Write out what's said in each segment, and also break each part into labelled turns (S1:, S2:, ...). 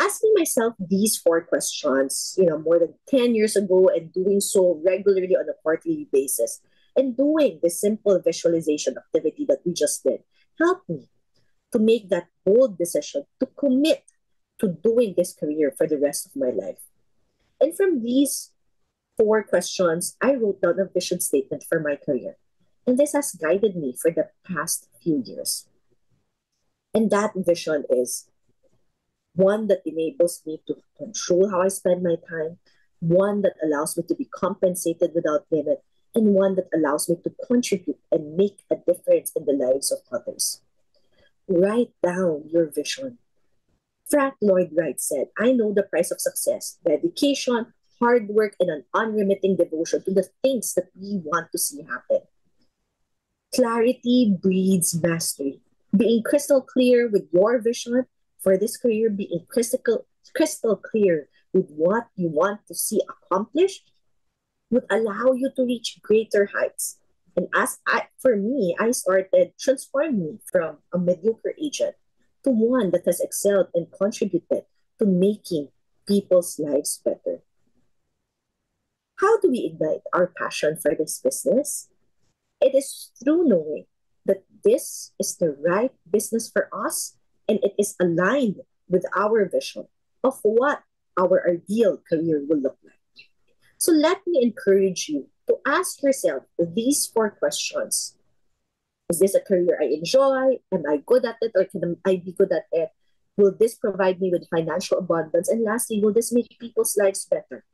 S1: Asking myself these four questions, more than 10 years ago and doing so regularly on a quarterly basis and doing the simple visualization activity that we just did helped me to make that bold decision to commit to doing this career for the rest of my life. And from these four questions, I wrote down a vision statement for my career. And this has guided me for the past few years. And that vision is one that enables me to control how I spend my time, one that allows me to be compensated without limit, and one that allows me to contribute and make a difference in the lives of others. Write down your vision. Frank Lloyd Wright said, I know the price of success, dedication, hard work, and an unremitting devotion to the things that we want to see happen. Clarity breeds mastery. Being crystal clear with your vision for this career, being crystal clear with what you want to see accomplished would allow you to reach greater heights. And for me, I started transforming from a mediocre agent to one that has excelled and contributed to making people's lives better. How do we ignite our passion for this business? It is through knowing that this is the right business for us and it is aligned with our vision of what our ideal career will look like. So let me encourage you to ask yourself these four questions. Is this a career I enjoy? Am I good at it or can I be good at it? Will this provide me with financial abundance? And lastly, will this make people's lives better?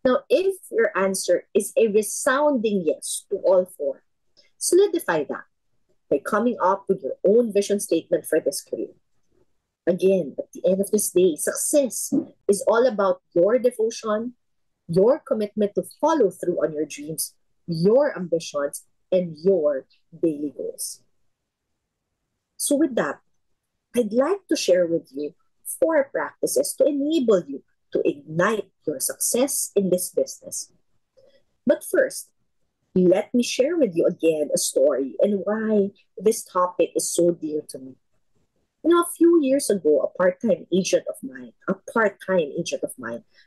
S1: Now, if your answer is a resounding yes to all four, solidify that by coming up with your own vision statement for this career. Again, at the end of this day, success is all about your devotion, your commitment to follow through on your dreams, your ambitions, and your daily goals. So with that, I'd like to share with you four practices to enable you to ignite your success in this business. But first, let me share with you again a story and why this topic is so dear to me. A few years ago, a part-time agent of mine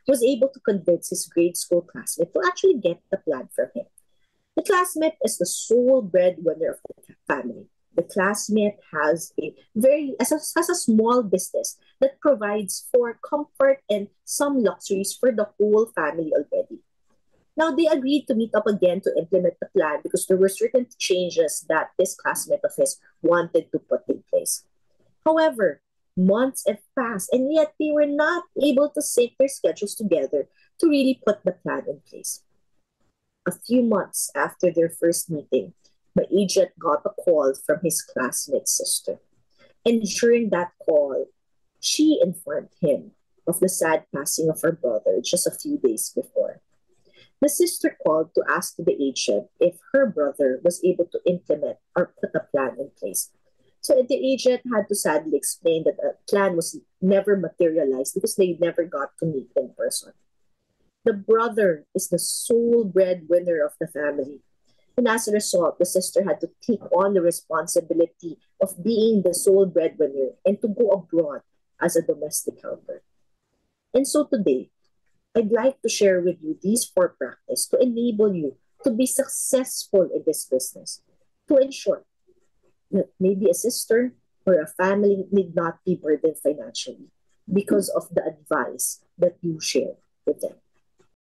S1: was able to convince his grade school classmate to actually get the plan from him. The classmate is the sole breadwinner of the family. The classmate has a small business that provides for comfort and some luxuries for the whole family already. Now, they agreed to meet up again to implement the plan because there were certain changes that this classmate of his wanted to put in place. However, months have passed and yet they were not able to sync their schedules together to really put the plan in place. A few months after their first meeting, my agent got a call from his classmate's sister. And during that call, she informed him of the sad passing of her brother just a few days before. The sister called to ask the agent if her brother was able to implement or put a plan in place. So the agent had to sadly explain that the plan was never materialized because they never got to meet in person. The brother is the sole breadwinner of the family. And as a result, the sister had to take on the responsibility of being the sole breadwinner and to go abroad as a domestic helper. And so today, I'd like to share with you these four practices to enable you to be successful in this business, to ensure that maybe a sister or a family need not be burdened financially because of the advice that you share with them.